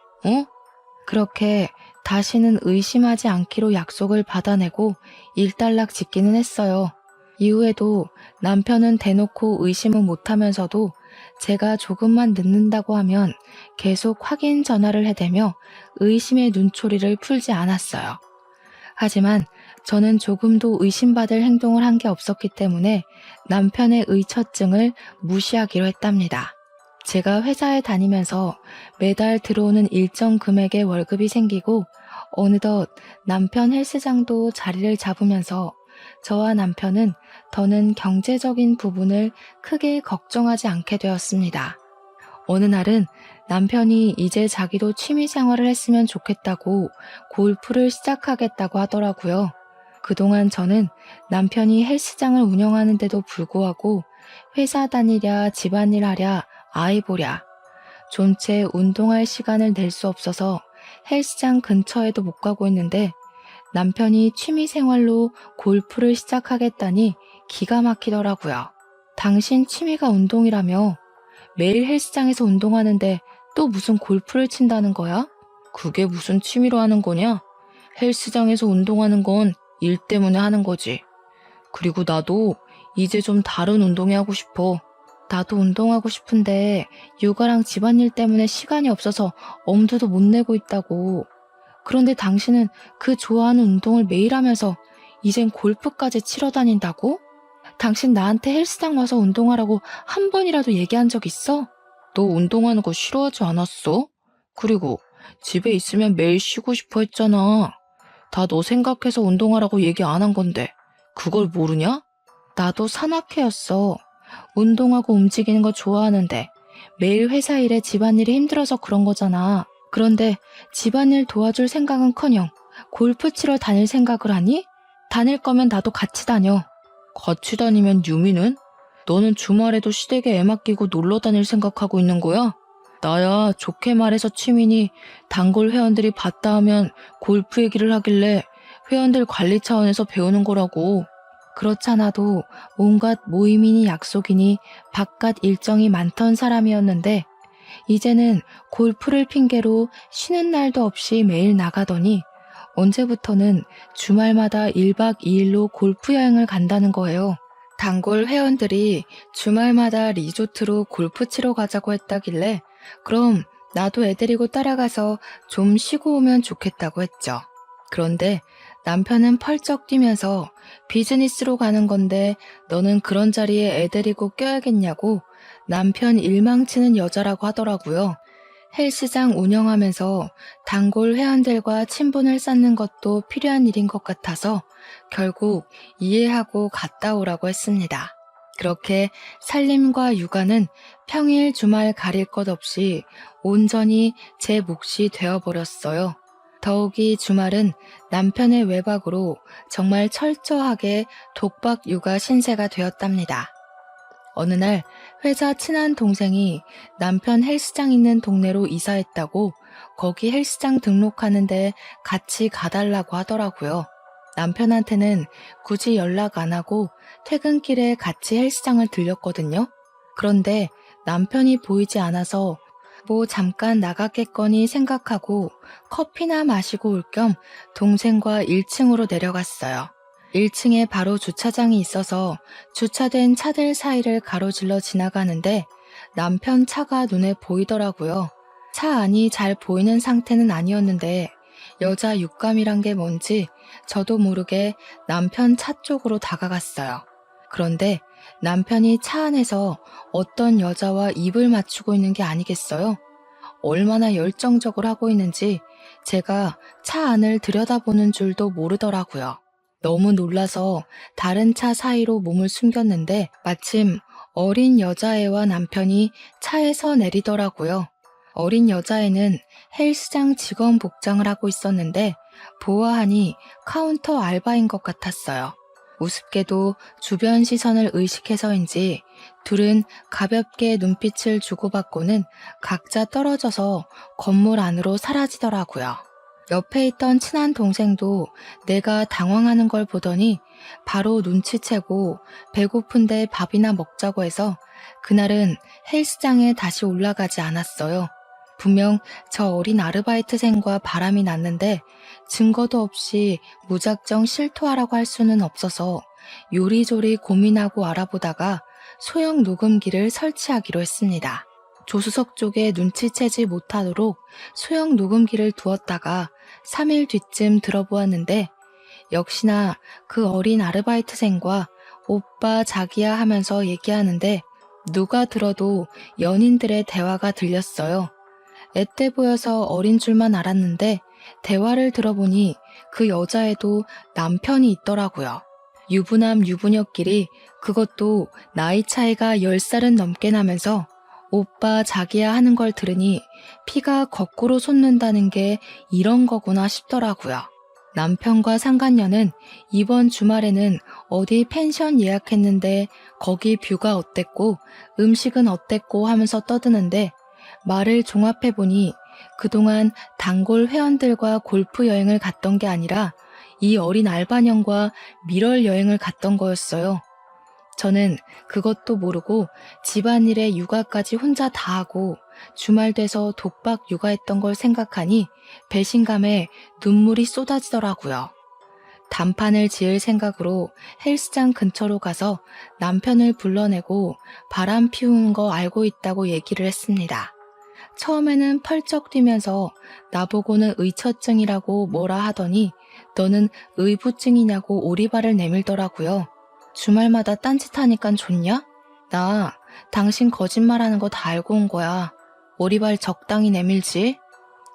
그렇게 다시는 의심하지 않기로 약속을 받아내고 일단락 짓기는 했어요. 이후에도 남편은 대놓고 의심은 못하면서도 제가 조금만 늦는다고 하면 계속 확인 전화를 해대며 의심의 눈초리를 풀지 않았어요. 하지만 저는 조금도 의심받을 행동을 한 게 없었기 때문에 남편의 의처증을 무시하기로 했답니다. 제가 회사에 다니면서 매달 들어오는 일정 금액의 월급이 생기고 어느덧 남편 헬스장도 자리를 잡으면서 저와 남편은 더는 경제적인 부분을 크게 걱정하지 않게 되었습니다. 어느 날은 남편이 이제 자기도 취미 생활을 했으면 좋겠다고 골프를 시작하겠다고 하더라고요. 그동안 저는 남편이 헬스장을 운영하는데도 불구하고 회사 다니랴 집안일 하랴 아이 보랴 존체 운동할 시간을 낼 수 없어서 헬스장 근처에도 못 가고 있는데 남편이 취미 생활로 골프를 시작하겠다니 기가 막히더라고요. 당신 취미가 운동이라며 매일 헬스장에서 운동하는데 또 무슨 골프를 친다는 거야? 그게 무슨 취미로 하는 거냐? 헬스장에서 운동하는 건 일 때문에 하는 거지. 그리고 나도 이제 좀 다른 운동이 하고 싶어. 나도 운동하고 싶은데 육아랑 집안일 때문에 시간이 없어서 엄두도 못 내고 있다고. 그런데 당신은 그 좋아하는 운동을 매일 하면서 이젠 골프까지 치러 다닌다고? 당신 나한테 헬스장 와서 운동하라고 한 번이라도 얘기한 적 있어? 너 운동하는 거 싫어하지 않았어? 그리고 집에 있으면 매일 쉬고 싶어 했잖아. 다 너 생각해서 운동하라고 얘기 안 한 건데 그걸 모르냐? 나도 산악회였어. 운동하고 움직이는 거 좋아하는데 매일 회사 일에 집안일이 힘들어서 그런 거잖아. 그런데 집안일 도와줄 생각은커녕 골프 치러 다닐 생각을 하니? 다닐 거면 나도 같이 다녀. 같이 다니면 유미는? 너는 주말에도 시댁에 애 맡기고 놀러 다닐 생각하고 있는 거야? 나야 좋게 말해서 취미니 단골 회원들이 봤다 하면 골프 얘기를 하길래 회원들 관리 차원에서 배우는 거라고. 그렇잖아도 온갖 모임이니 약속이니 바깥 일정이 많던 사람이었는데 이제는 골프를 핑계로 쉬는 날도 없이 매일 나가더니 언제부터는 주말마다 1박 2일로 골프 여행을 간다는 거예요. 단골 회원들이 주말마다 리조트로 골프 치러 가자고 했다길래 그럼 나도 애 데리고 따라가서 좀 쉬고 오면 좋겠다고 했죠. 그런데 남편은 펄쩍 뛰면서 비즈니스로 가는 건데 너는 그런 자리에 애 데리고 껴야겠냐고 남편 일망치는 여자라고 하더라고요. 헬스장 운영하면서 단골 회원들과 친분을 쌓는 것도 필요한 일인 것 같아서 결국 이해하고 갔다 오라고 했습니다. 그렇게 살림과 육아는 평일 주말 가릴 것 없이 온전히 제 몫이 되어버렸어요. 더욱이 주말은 남편의 외박으로 정말 철저하게 독박 육아 신세가 되었답니다. 어느 날 회사 친한 동생이 남편 헬스장 있는 동네로 이사했다고 거기 헬스장 등록하는데 같이 가달라고 하더라고요. 남편한테는 굳이 연락 안 하고 퇴근길에 같이 헬스장을 들렸거든요. 그런데 남편이 보이지 않아서 뭐 잠깐 나갔겠거니 생각하고 커피나 마시고 올 겸 동생과 1층으로 내려갔어요. 1층에 바로 주차장이 있어서 주차된 차들 사이를 가로질러 지나가는데 남편 차가 눈에 보이더라고요. 차 안이 잘 보이는 상태는 아니었는데 여자 육감이란 게 뭔지 저도 모르게 남편 차 쪽으로 다가갔어요. 그런데 남편이 차 안에서 어떤 여자와 입을 맞추고 있는 게 아니겠어요? 얼마나 열정적으로 하고 있는지 제가 차 안을 들여다보는 줄도 모르더라고요. 너무 놀라서 다른 차 사이로 몸을 숨겼는데 마침 어린 여자애와 남편이 차에서 내리더라고요. 어린 여자애는 헬스장 직원 복장을 하고 있었는데 보아하니 카운터 알바인 것 같았어요. 우습게도 주변 시선을 의식해서인지 둘은 가볍게 눈빛을 주고받고는 각자 떨어져서 건물 안으로 사라지더라고요. 옆에 있던 친한 동생도 내가 당황하는 걸 보더니 바로 눈치채고 배고픈데 밥이나 먹자고 해서 그날은 헬스장에 다시 올라가지 않았어요. 분명 저 어린 아르바이트생과 바람이 났는데 증거도 없이 무작정 실토하라고 할 수는 없어서 요리조리 고민하고 알아보다가 소형 녹음기를 설치하기로 했습니다. 조수석 쪽에 눈치채지 못하도록 소형 녹음기를 두었다가 3일 뒤쯤 들어보았는데 역시나 그 어린 아르바이트생과 오빠 자기야 하면서 얘기하는데 누가 들어도 연인들의 대화가 들렸어요. 앳돼 보여서 어린 줄만 알았는데 대화를 들어보니 그 여자애도 남편이 있더라고요. 유부남 유부녀끼리 그것도 나이 차이가 10살은 넘게 나면서 오빠 자기야 하는 걸 들으니 피가 거꾸로 솟는다는 게 이런 거구나 싶더라고요. 남편과 상간녀는 이번 주말에는 어디 펜션 예약했는데 거기 뷰가 어땠고 음식은 어땠고 하면서 떠드는데 말을 종합해보니 그동안 단골 회원들과 골프 여행을 갔던 게 아니라 이 어린 알바년과 밀월 여행을 갔던 거였어요. 저는 그것도 모르고 집안일에 육아까지 혼자 다 하고 주말 돼서 독박 육아했던 걸 생각하니 배신감에 눈물이 쏟아지더라고요. 단판을 지을 생각으로 헬스장 근처로 가서 남편을 불러내고 바람 피우는 거 알고 있다고 얘기를 했습니다. 처음에는 펄쩍 뛰면서 나보고는 의처증이라고 뭐라 하더니 너는 의부증이냐고 오리발을 내밀더라고요. 주말마다 딴짓하니깐 좋냐? 나 당신 거짓말하는 거 다 알고 온 거야. 오리발 적당히 내밀지.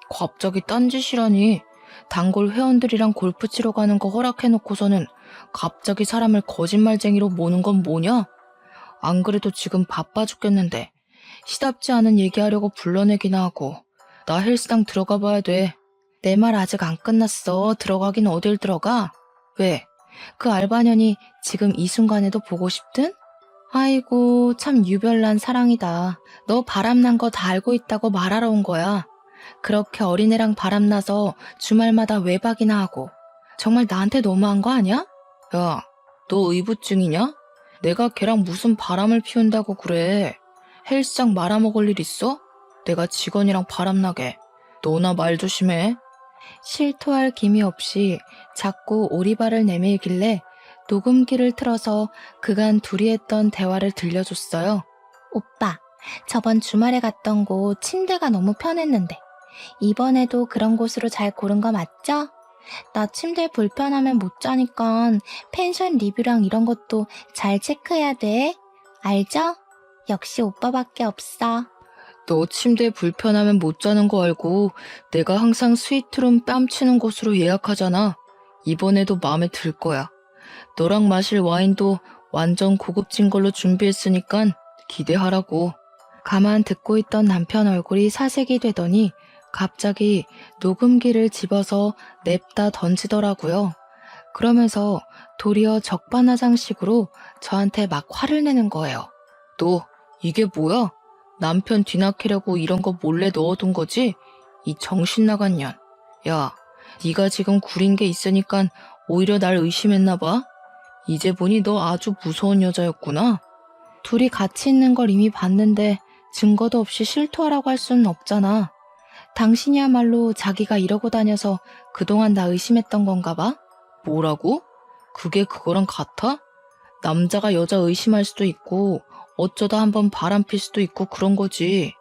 갑자기 딴짓이라니. 단골 회원들이랑 골프 치러 가는 거 허락해놓고서는 갑자기 사람을 거짓말쟁이로 모는 건 뭐냐? 안 그래도 지금 바빠 죽겠는데 시답지 않은 얘기하려고 불러내기나 하고. 나 헬스장 들어가 봐야 돼. 내 말 아직 안 끝났어. 들어가긴 어딜 들어가? 왜? 그 알바년이 지금 이 순간에도 보고 싶든? 아이고 참 유별난 사랑이다. 너 바람난 거 다 알고 있다고 말하러 온 거야. 그렇게 어린애랑 바람나서 주말마다 외박이나 하고. 정말 나한테 너무한 거 아니야? 야, 너 의부증이냐? 내가 걔랑 무슨 바람을 피운다고 그래. 헬스장 말아먹을 일 있어? 내가 직원이랑 바람나게. 너나 말 조심해. 실토할 기미 없이 자꾸 오리발을 내밀길래 녹음기를 틀어서 그간 둘이 했던 대화를 들려줬어요. 오빠, 저번 주말에 갔던 곳 침대가 너무 편했는데 이번에도 그런 곳으로 잘 고른 거 맞죠? 나 침대 불편하면 못 자니까 펜션 리뷰랑 이런 것도 잘 체크해야 돼. 알죠? 역시 오빠밖에 없어. 너 침대 불편하면 못 자는 거 알고 내가 항상 스위트룸 뺨치는 곳으로 예약하잖아. 이번에도 마음에 들 거야. 너랑 마실 와인도 완전 고급진 걸로 준비했으니까 기대하라고. 가만 듣고 있던 남편 얼굴이 사색이 되더니 갑자기 녹음기를 집어서 냅다 던지더라고요. 그러면서 도리어 적반하장식으로 저한테 막 화를 내는 거예요. 너 이게 뭐야? 남편 뒤낚이려고 이런 거 몰래 넣어둔 거지? 이 정신 나간 년. 야, 네가 지금 구린 게 있으니까 오히려 날 의심했나 봐. 이제 보니 너 아주 무서운 여자였구나. 둘이 같이 있는 걸 이미 봤는데 증거도 없이 실토하라고 할 수는 없잖아. 당신이야말로 자기가 이러고 다녀서 그동안 나 의심했던 건가 봐? 뭐라고? 그게 그거랑 같아? 남자가 여자 의심할 수도 있고 어쩌다 한번 바람필 수도 있고 그런 거지.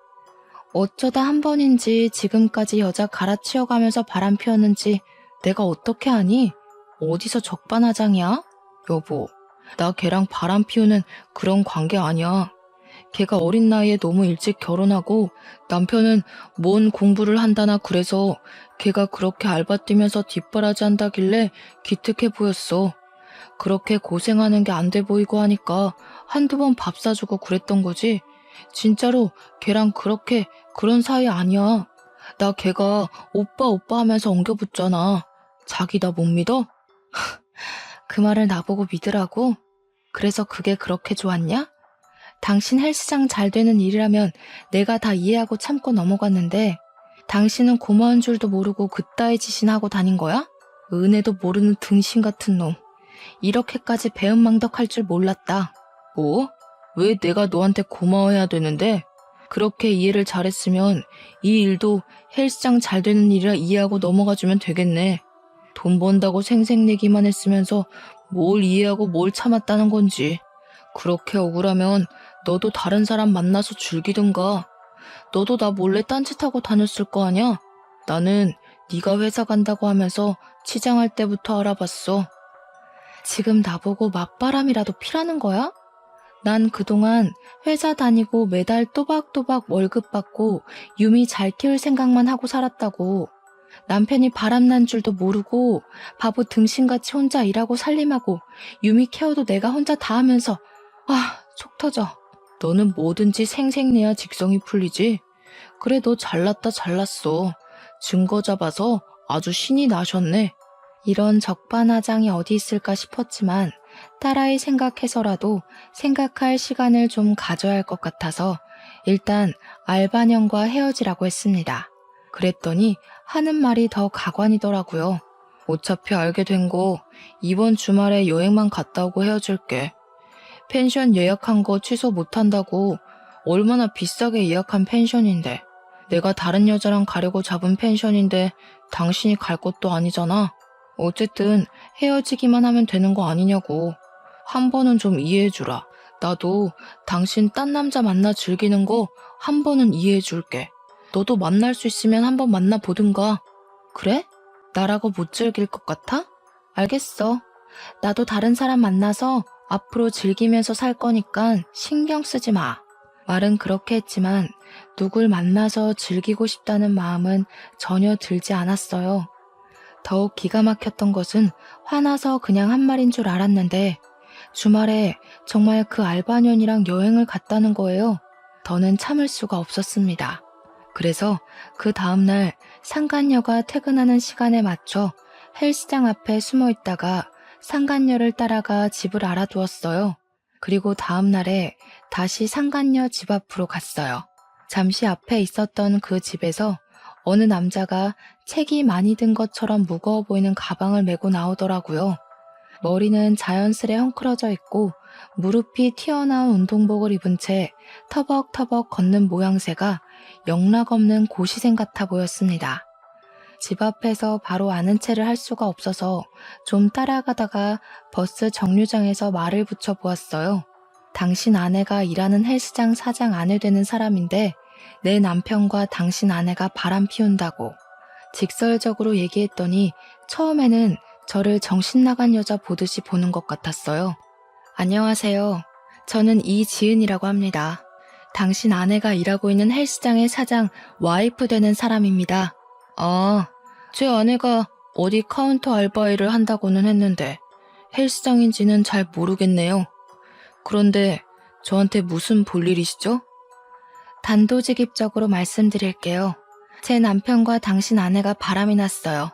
어쩌다 한 번인지 지금까지 여자 갈아치워가면서 바람 피웠는지 내가 어떻게 아니? 어디서 적반하장이야? 여보, 나 걔랑 바람 피우는 그런 관계 아니야. 걔가 어린 나이에 너무 일찍 결혼하고 남편은 뭔 공부를 한다나 그래서 걔가 그렇게 알바 뛰면서 뒷바라지 한다길래 기특해 보였어. 그렇게 고생하는 게 안 돼 보이고 하니까 한두 번 밥 사주고 그랬던 거지. 진짜로 걔랑 그렇게 그런 사이 아니야. 나 걔가 오빠 오빠 하면서 엉겨붙잖아. 자기 나 못 믿어? 그 말을 나보고 믿으라고? 그래서 그게 그렇게 좋았냐? 당신 헬스장 잘 되는 일이라면 내가 다 이해하고 참고 넘어갔는데 당신은 고마운 줄도 모르고 그따위 짓이나 하고 다닌 거야? 은혜도 모르는 등신 같은 놈. 이렇게까지 배은망덕할 줄 몰랐다. 뭐? 왜 내가 너한테 고마워해야 되는데? 그렇게 이해를 잘했으면 이 일도 헬스장 잘 되는 일이라 이해하고 넘어가주면 되겠네. 돈 번다고 생색내기만 했으면서 뭘 이해하고 뭘 참았다는 건지. 그렇게 억울하면 너도 다른 사람 만나서 즐기든가. 너도 나 몰래 딴짓하고 다녔을 거 아냐? 나는 네가 회사 간다고 하면서 치장할 때부터 알아봤어. 지금 나보고 맞바람이라도 피라는 거야? 난 그동안 회사 다니고 매달 또박또박 월급 받고 유미 잘 키울 생각만 하고 살았다고. 남편이 바람난 줄도 모르고 바보 등신같이 혼자 일하고 살림하고 유미 케어도 내가 혼자 다 하면서 속 터져. 너는 뭐든지 생색내야 직성이 풀리지. 그래 너 잘났다 잘났어. 증거 잡아서 아주 신이 나셨네. 이런 적반하장이 어디 있을까 싶었지만 딸아이 생각해서라도 생각할 시간을 좀 가져야 할 것 같아서 일단 알바년과 헤어지라고 했습니다. 그랬더니 하는 말이 더 가관이더라고요. 어차피 알게 된 거 이번 주말에 여행만 갔다 오고 헤어질게. 펜션 예약한 거 취소 못한다고. 얼마나 비싸게 예약한 펜션인데. 내가 다른 여자랑 가려고 잡은 pension인데 당신이 갈 것도 아니잖아. 어쨌든 헤어지기만 하면 되는 거 아니냐고. 한 번은 좀 이해해주라. 나도 당신 딴 남자 만나 즐기는 거 한 번은 이해해줄게. 너도 만날 수 있으면 한번 만나보든가. 그래? 나라고 못 즐길 것 같아? 알겠어. 나도 다른 사람 만나서 앞으로 즐기면서 살 거니까 신경 쓰지 마. 말은 그렇게 했지만 누굴 만나서 즐기고 싶다는 마음은 전혀 들지 않았어요. 더욱 기가 막혔던 것은 화나서 그냥 한 말인 줄 알았는데 주말에 정말 그 알바년이랑 여행을 갔다는 거예요. 더는 참을 수가 없었습니다. 그래서 그 다음날 상간녀가 퇴근하는 시간에 맞춰 헬스장 앞에 숨어 있다가 상간녀를 따라가 집을 알아두었어요. 그리고 다음날에 다시 상간녀 집 앞으로 갔어요. 잠시 앞에 있었던 그 집에서 어느 남자가 책이 많이 든 것처럼 무거워 보이는 가방을 메고 나오더라고요. 머리는 자연스레 헝클어져 있고 무릎이 튀어나온 운동복을 입은 채 터벅터벅 걷는 모양새가 영락없는 고시생 같아 보였습니다. 집 앞에서 바로 아는 체를 할 수가 없어서 좀 따라가다가 버스 정류장에서 말을 붙여보았어요. 당신 아내가 일하는 헬스장 사장 아내 되는 사람인데 내 남편과 당신 아내가 바람 피운다고. 직설적으로 얘기했더니 처음에는 저를 정신 나간 여자 보듯이 보는 것 같았어요. 안녕하세요. 저는 이지은이라고 합니다. 당신 아내가 일하고 있는 헬스장의 사장 와이프 되는 사람입니다. 제 아내가 어디 카운터 알바 일을 한다고는 했는데 헬스장인지는 잘 모르겠네요. 그런데 저한테 무슨 볼일이시죠? 단도직입적으로 말씀드릴게요. 제 남편과 당신 아내가 바람이 났어요.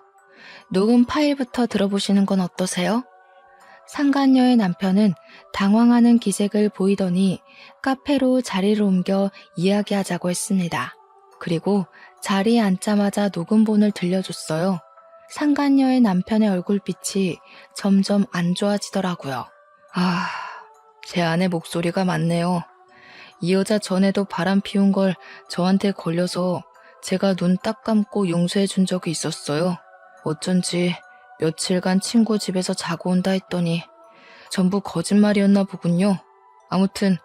녹음 파일부터 들어보시는 건 어떠세요? 상간녀의 남편은 당황하는 기색을 보이더니 카페로 자리를 옮겨 이야기하자고 했습니다. 그리고 자리에 앉자마자 녹음본을 들려줬어요. 상간녀의 남편의 얼굴빛이 점점 안 좋아지더라고요. 제 아내 목소리가 맞네요. 이 여자 전에도 바람 피운 걸 저한테 걸려서 제가 눈 딱 감고 용서해 준 적이 있었어요. 어쩐지 며칠간 친구 집에서 자고 온다 했더니 전부 거짓말이었나 보군요. 아무튼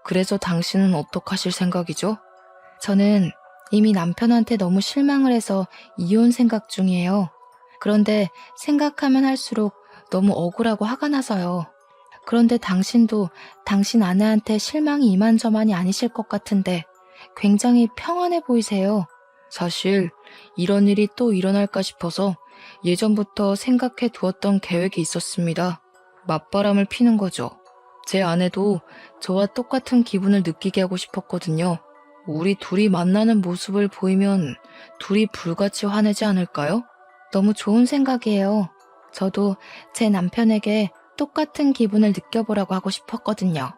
그래서 당신은 어떡하실 생각이죠? 저는 이미 남편한테 너무 실망을 해서 이혼 생각 중이에요. 그런데 생각하면 할수록 너무 억울하고 화가 나서요. 그런데 당신도 당신 아내한테 실망이 이만저만이 아니실 것 같은데 굉장히 평안해 보이세요. 사실 이런 일이 또 일어날까 싶어서 예전부터 생각해 두었던 계획이 있었습니다. 맞바람을 피는 거죠. 제 아내도 저와 똑같은 기분을 느끼게 하고 싶었거든요. 우리 둘이 만나는 모습을 보이면 둘이 불같이 화내지 않을까요? 너무 좋은 생각이에요. 저도 제 남편에게 똑같은 기분을 느껴보라고 하고 싶었거든요.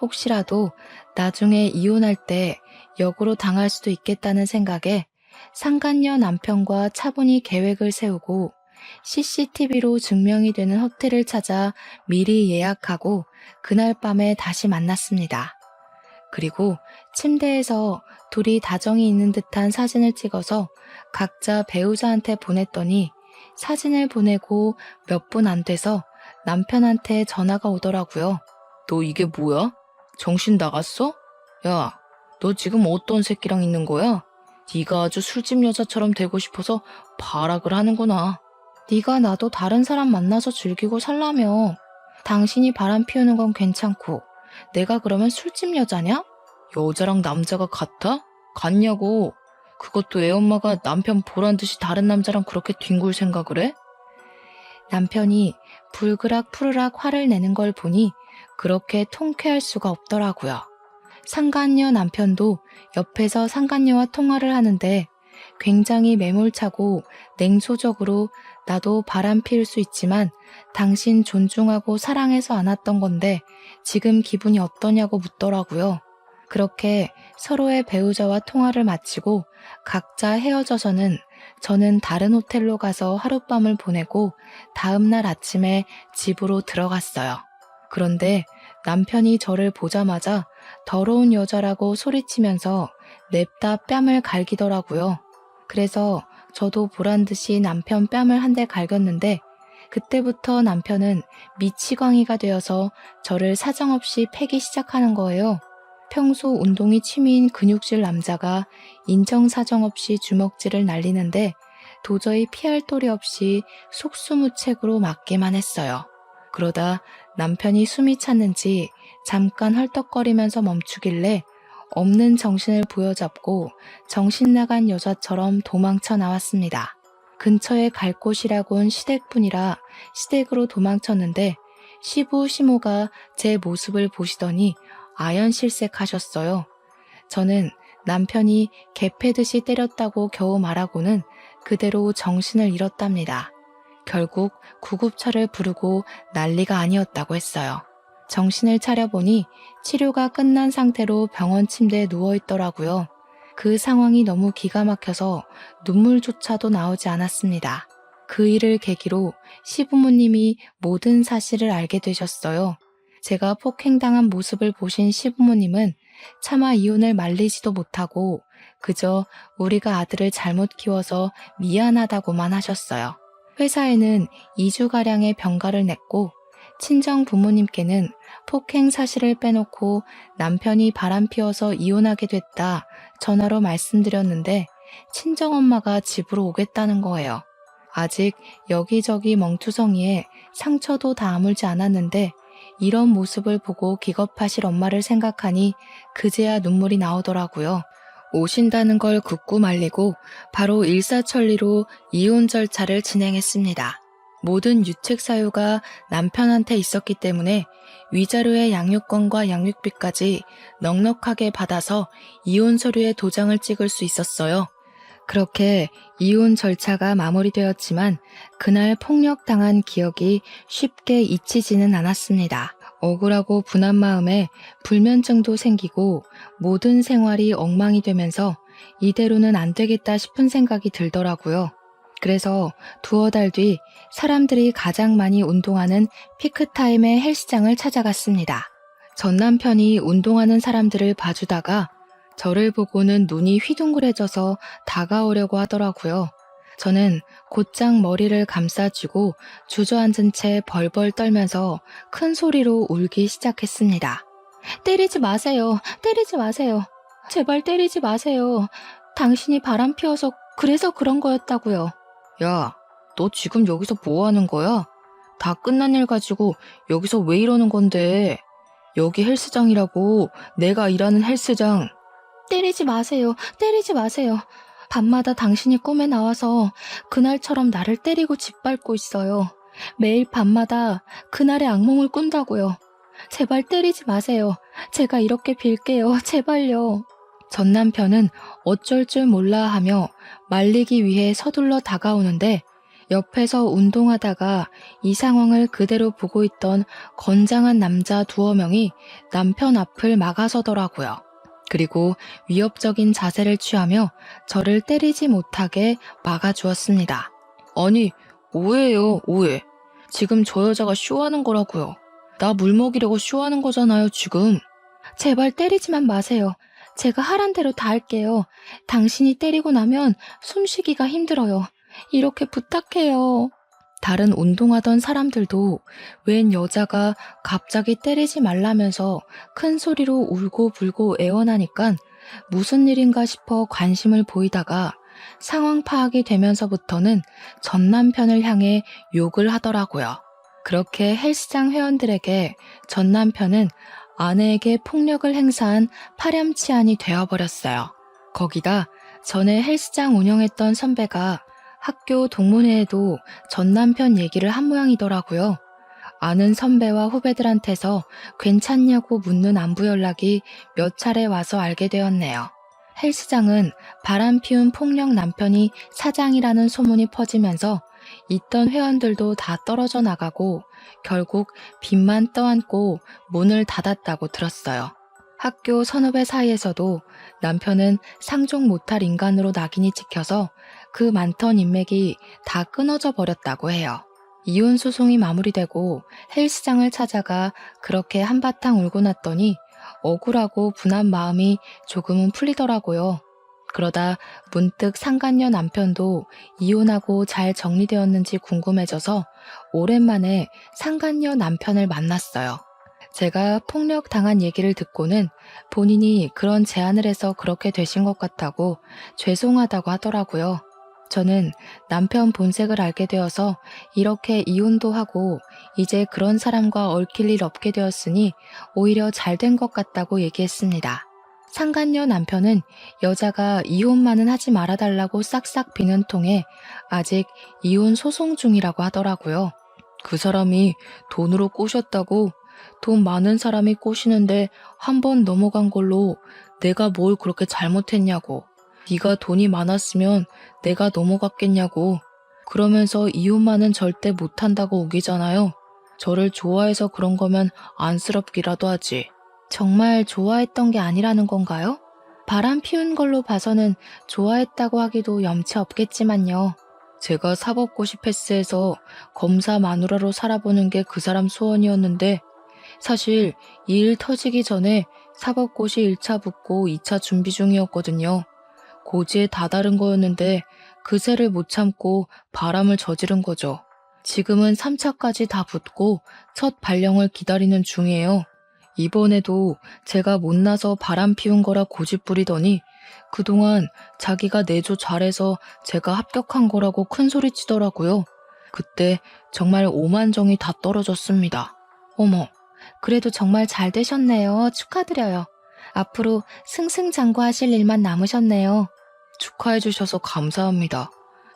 혹시라도 나중에 이혼할 때 역으로 당할 수도 있겠다는 생각에 상간녀 남편과 차분히 계획을 세우고 CCTV로 증명이 되는 호텔을 찾아 미리 예약하고 그날 밤에 다시 만났습니다. 그리고 침대에서 둘이 다정이 있는 듯한 사진을 찍어서 각자 배우자한테 보냈더니 사진을 보내고 몇 분 안 돼서 남편한테 전화가 오더라고요. 너 이게 뭐야? 정신 나갔어? 야, 너 지금 어떤 새끼랑 있는 거야? 네가 아주 술집 여자처럼 되고 싶어서 발악을 하는구나. 네가 나도 다른 사람 만나서 즐기고 살라며. 당신이 바람 피우는 건 괜찮고 내가 그러면 술집 여자냐? 여자랑 남자가 같아? 같냐고. 그것도 애 엄마가 남편 보란 듯이 다른 남자랑 그렇게 뒹굴 생각을 해? 남편이 불그락 푸르락 화를 내는 걸 보니 그렇게 통쾌할 수가 없더라고요. 상간녀 남편도 옆에서 상간녀와 통화를 하는데 굉장히 매몰차고 냉소적으로 나도 바람 피울 수 있지만 당신 존중하고 사랑해서 안았던 건데 지금 기분이 어떠냐고 묻더라고요. 그렇게 서로의 배우자와 통화를 마치고 각자 헤어져서는 저는 다른 호텔로 가서 하룻밤을 보내고 다음날 아침에 집으로 들어갔어요. 그런데 남편이 저를 보자마자 더러운 여자라고 소리치면서 냅다 뺨을 갈기더라고요. 그래서 저도 보란듯이 남편 뺨을 한 대 갈겼는데 그때부터 남편은 미치광이가 되어서 저를 사정없이 패기 시작하는 거예요. 평소 운동이 취미인 근육질 남자가 인정사정 없이 주먹질을 날리는데 도저히 피할 도리 없이 속수무책으로 맞기만 했어요. 그러다 남편이 숨이 찼는지 잠깐 헐떡거리면서 멈추길래 없는 정신을 부여잡고 정신 나간 여자처럼 도망쳐 나왔습니다. 근처에 갈 곳이라곤 시댁뿐이라 시댁으로 도망쳤는데 시부 시모가 제 모습을 보시더니 아연실색하셨어요. 저는 남편이 개 패듯이 때렸다고 겨우 말하고는 그대로 정신을 잃었답니다. 결국 구급차를 부르고 난리가 아니었다고 했어요. 정신을 차려보니 치료가 끝난 상태로 병원 침대에 누워있더라고요. 그 상황이 너무 기가 막혀서 눈물조차도 나오지 않았습니다. 그 일을 계기로 시부모님이 모든 사실을 알게 되셨어요. 제가 폭행당한 모습을 보신 시부모님은 차마 이혼을 말리지도 못하고 그저 우리가 아들을 잘못 키워서 미안하다고만 하셨어요. 회사에는 2주가량의 병가를 냈고 친정 부모님께는 폭행 사실을 빼놓고 남편이 바람피워서 이혼하게 됐다 전화로 말씀드렸는데 친정엄마가 집으로 오겠다는 거예요. 아직 여기저기 멍투성이에 상처도 다 아물지 않았는데 이런 모습을 보고 기겁하실 엄마를 생각하니 그제야 눈물이 나오더라고요. 오신다는 걸 굳고 말리고 바로 일사천리로 이혼 절차를 진행했습니다. 모든 유책 사유가 남편한테 있었기 때문에 위자료의 양육권과 양육비까지 넉넉하게 받아서 이혼 서류에 도장을 찍을 수 있었어요. 그렇게 이혼 절차가 마무리되었지만 그날 폭력당한 기억이 쉽게 잊히지는 않았습니다. 억울하고 분한 마음에 불면증도 생기고 모든 생활이 엉망이 되면서 이대로는 안 되겠다 싶은 생각이 들더라고요. 그래서 두어 달 뒤 사람들이 가장 많이 운동하는 피크타임의 헬스장을 찾아갔습니다. 전 남편이 운동하는 사람들을 봐주다가 저를 보고는 눈이 휘둥그레져서 다가오려고 하더라고요. 저는 곧장 머리를 감싸쥐고 주저앉은 채 벌벌 떨면서 큰 소리로 울기 시작했습니다. 때리지 마세요. 때리지 마세요. 제발 때리지 마세요. 당신이 바람 피워서 그래서 그런 거였다고요. 야, 너 지금 여기서 뭐 하는 거야? 다 끝난 일 가지고 여기서 왜 이러는 건데? 여기 헬스장이라고, 내가 일하는 헬스장. 때리지 마세요. 때리지 마세요. 밤마다 당신이 꿈에 나와서 그날처럼 나를 때리고 짓밟고 있어요. 매일 밤마다 그날의 악몽을 꾼다고요. 제발 때리지 마세요. 제가 이렇게 빌게요. 제발요. 전 남편은 어쩔 줄 몰라 하며 말리기 위해 서둘러 다가오는데 옆에서 운동하다가 이 상황을 그대로 보고 있던 건장한 남자 두어 명이 남편 앞을 막아서더라고요. 그리고 위협적인 자세를 취하며 저를 때리지 못하게 막아주었습니다. 아니, 오해예요, 오해. 지금 저 여자가 쇼하는 거라고요. 나 물 먹이려고 쇼하는 거잖아요, 지금. 제발 때리지만 마세요. 제가 하란 대로 다 할게요. 당신이 때리고 나면 숨쉬기가 힘들어요. 이렇게 부탁해요. 다른 운동하던 사람들도 웬 여자가 갑자기 때리지 말라면서 큰 소리로 울고 불고 애원하니까 무슨 일인가 싶어 관심을 보이다가 상황 파악이 되면서부터는 전 남편을 향해 욕을 하더라고요. 그렇게 헬스장 회원들에게 전 남편은 아내에게 폭력을 행사한 파렴치한이 되어버렸어요. 거기다 전에 헬스장 운영했던 선배가 학교 동문회에도 전 남편 얘기를 한 모양이더라고요. 아는 선배와 후배들한테서 괜찮냐고 묻는 안부 연락이 몇 차례 와서 알게 되었네요. 헬스장은 바람 피운 폭력 남편이 사장이라는 소문이 퍼지면서 있던 회원들도 다 떨어져 나가고 결국 빚만 떠안고 문을 닫았다고 들었어요. 학교 선후배 사이에서도 남편은 상종 못할 인간으로 낙인이 찍혀서 그 많던 인맥이 다 끊어져 버렸다고 해요. 이혼 소송이 마무리되고 헬스장을 찾아가 그렇게 한바탕 울고 났더니 억울하고 분한 마음이 조금은 풀리더라고요. 그러다 문득 상간녀 남편도 이혼하고 잘 정리되었는지 궁금해져서 오랜만에 상간녀 남편을 만났어요. 제가 폭력 당한 얘기를 듣고는 본인이 그런 제안을 해서 그렇게 되신 것 같다고 죄송하다고 하더라고요. 저는 남편 본색을 알게 되어서 이렇게 이혼도 하고 이제 그런 사람과 얽힐 일 없게 되었으니 오히려 잘 된 것 같다고 얘기했습니다. 상간녀 남편은 여자가 이혼만은 하지 말아달라고 싹싹 비는 통에 아직 이혼 소송 중이라고 하더라고요. 그 사람이 돈으로 꼬셨다고. 돈 많은 사람이 꼬시는데 한 번 넘어간 걸로 내가 뭘 그렇게 잘못했냐고. 네가 돈이 많았으면 내가 넘어갔겠냐고. 그러면서 이혼만은 절대 못한다고 우기잖아요. 저를 좋아해서 그런 거면 안쓰럽기라도 하지. 정말 좋아했던 게 아니라는 건가요? 바람 피운 걸로 봐서는 좋아했다고 하기도 염치 없겠지만요. 제가 사법고시 패스해서 검사 마누라로 살아보는 게 그 사람 소원이었는데 사실 이 일 터지기 전에 사법고시 1차 붙고 2차 준비 중이었거든요. 고지에 다다른 거였는데 그새를 못 참고 바람을 저지른 거죠. 지금은 3차까지 다 붙고 첫 발령을 기다리는 중이에요. 이번에도 제가 못나서 바람 피운 거라 고집부리더니 그동안 자기가 내조 잘해서 제가 합격한 거라고 큰소리 치더라고요. 그때 정말 오만정이 다 떨어졌습니다. 어머, 그래도 정말 잘 되셨네요. 축하드려요. 앞으로 승승장구하실 일만 남으셨네요. 축하해 주셔서 감사합니다.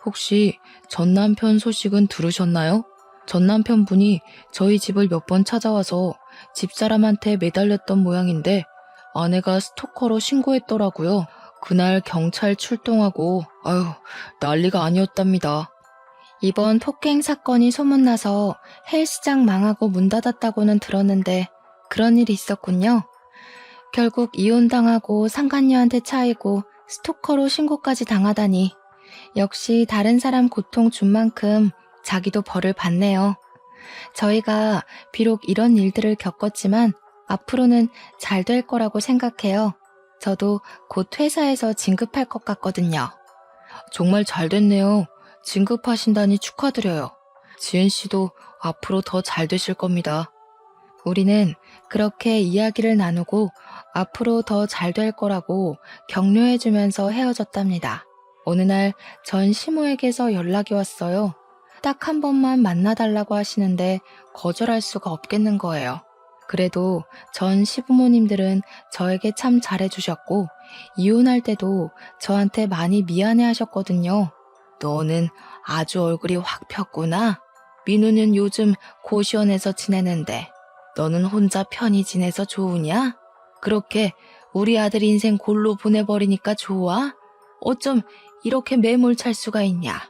혹시 전 남편 소식은 들으셨나요? 전 남편분이 저희 집을 몇 번 찾아와서 집사람한테 매달렸던 모양인데 아내가 스토커로 신고했더라고요. 그날 경찰 출동하고 아유 난리가 아니었답니다. 이번 폭행 사건이 소문나서 헬스장 망하고 문 닫았다고는 들었는데 그런 일이 있었군요. 결국 이혼당하고 상간녀한테 차이고 스토커로 신고까지 당하다니 역시 다른 사람 고통 준 만큼 자기도 벌을 받네요. 저희가 비록 이런 일들을 겪었지만 앞으로는 잘 될 거라고 생각해요. 저도 곧 회사에서 진급할 것 같거든요. 정말 잘 됐네요. 진급하신다니 축하드려요. 지은 씨도 앞으로 더 잘 되실 겁니다. 우리는 그렇게 이야기를 나누고 앞으로 더 잘 될 거라고 격려해주면서 헤어졌답니다. 어느 날 전 시모에게서 연락이 왔어요. 딱 한 번만 만나달라고 하시는데 거절할 수가 없겠는 거예요. 그래도 전 시부모님들은 저에게 참 잘해주셨고 이혼할 때도 저한테 많이 미안해 하셨거든요. 너는 아주 얼굴이 확 폈구나. 민우는 요즘 고시원에서 지내는데 너는 혼자 편히 지내서 좋으냐? 그렇게 우리 아들 인생 골로 보내버리니까 좋아? 어쩜 이렇게 매몰찰 수가 있냐?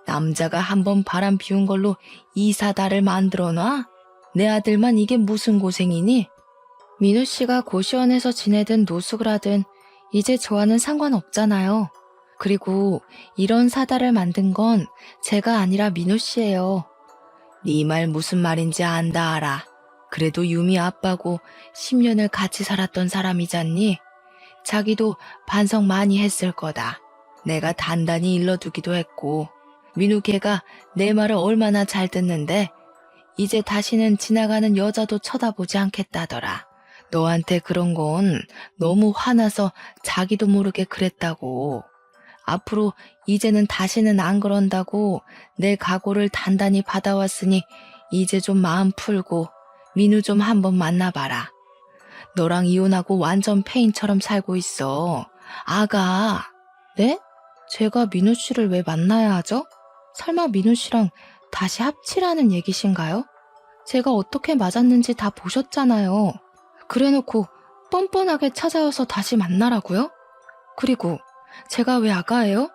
남자가 한번 바람 피운 걸로 이사다를 만들어놔? 내 아들만 이게 무슨 고생이니? 민우 씨가 고시원에서 지내든 노숙을 하든 이제 저와는 상관없잖아요. 그리고 이런 사다를 만든 건 제가 아니라 민우 씨예요. 네 말 무슨 말인지 안다 알아. 그래도 유미 아빠고 10년을 같이 살았던 사람이잖니? 자기도 반성 많이 했을 거다. 내가 단단히 일러두기도 했고 민우 걔가 내 말을 얼마나 잘 듣는데 이제 다시는 지나가는 여자도 쳐다보지 않겠다더라. 너한테 그런 건 너무 화나서 자기도 모르게 그랬다고. 앞으로 이제는 다시는 안 그런다고 내 각오를 단단히 받아왔으니 이제 좀 마음 풀고 민우 좀 한번 만나봐라. 너랑 이혼하고 완전 페인처럼 살고 있어. 아가. 네? 제가 민우 씨를 왜 만나야 하죠? 설마 민우 씨랑 다시 합치라는 얘기신가요? 제가 어떻게 맞았는지 다 보셨잖아요. 그래놓고 뻔뻔하게 찾아와서 다시 만나라고요? 그리고 제가 왜 아가예요?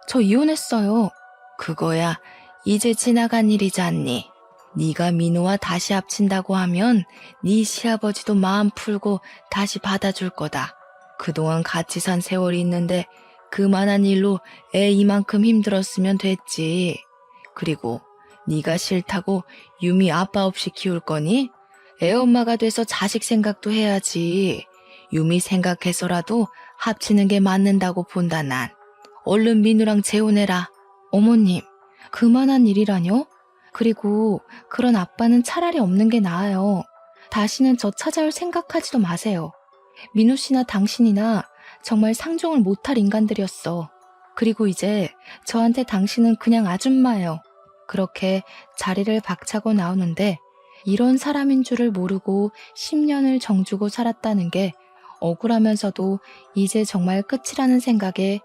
저 이혼했어요. 그거야 이제 지나간 일이지 않니? 네가 민우와 다시 합친다고 하면 네 시아버지도 마음 풀고 다시 받아줄 거다. 그동안 같이 산 세월이 있는데 그만한 일로 애 이만큼 힘들었으면 됐지. 그리고 네가 싫다고 유미 아빠 없이 키울 거니? 애 엄마가 돼서 자식 생각도 해야지. 유미 생각해서라도 합치는 게 맞는다고 본다 난. 얼른 민우랑 재혼해라. 어머님, 그만한 일이라뇨? 그리고 그런 아빠는 차라리 없는 게 나아요. 다시는 저 찾아올 생각하지도 마세요. 민우 씨나 당신이나 정말 상종을 못할 인간들이었어. 그리고 이제 저한테 당신은 그냥 아줌마예요. 그렇게 자리를 박차고 나오는데 이런 사람인 줄을 모르고 10년을 정주고 살았다는 게 억울하면서도 이제 정말 끝이라는 생각에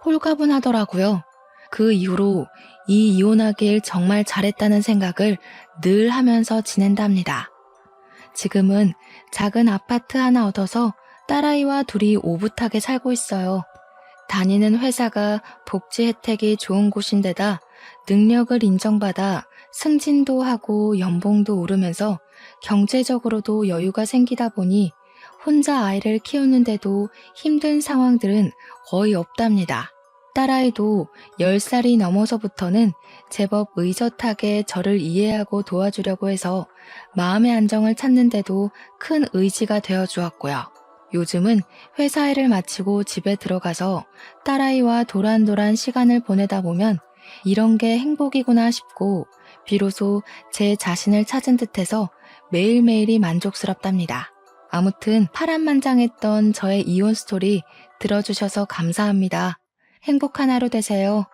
홀가분하더라고요. 그 이후로 이 이혼하길 정말 잘했다는 생각을 늘 하면서 지낸답니다. 지금은 작은 아파트 하나 얻어서 딸아이와 둘이 오붓하게 살고 있어요. 다니는 회사가 복지 혜택이 좋은 곳인데다 능력을 인정받아 승진도 하고 연봉도 오르면서 경제적으로도 여유가 생기다 보니 혼자 아이를 키우는데도 힘든 상황들은 거의 없답니다. 딸아이도 10살이 넘어서부터는 제법 의젓하게 저를 이해하고 도와주려고 해서 마음의 안정을 찾는데도 큰 의지가 되어 주었고요. 요즘은 회사 일을 마치고 집에 들어가서 딸아이와 도란도란 시간을 보내다 보면 이런 게 행복이구나 싶고 비로소 제 자신을 찾은 듯해서 매일매일이 만족스럽답니다. 아무튼 파란만장했던 저의 이혼 스토리 들어주셔서 감사합니다. 행복한 하루 되세요.